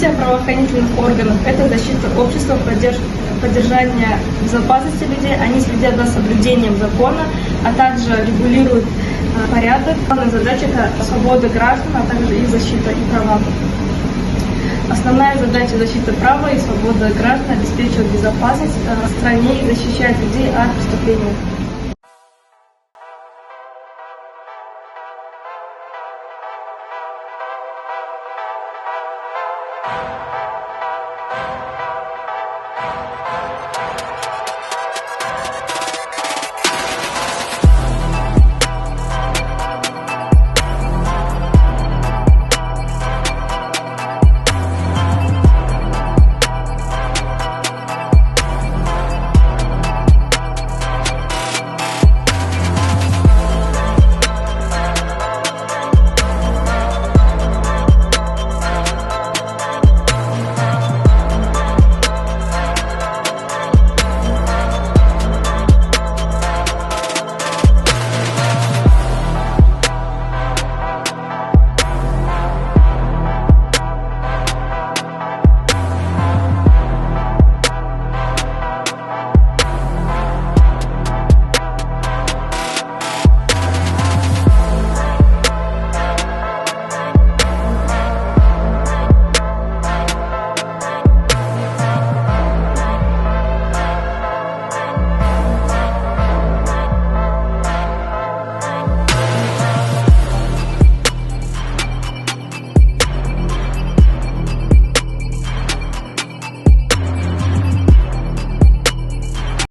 Миссия правоохранительных органов – это защита общества, поддержание безопасности людей. Они следят за соблюдением закона, а также регулируют порядок. Главная задача – это свобода граждан, а также их защита и права. Основная задача защиты права и свободы граждан – обеспечивать безопасность в стране и защищать людей от преступлений.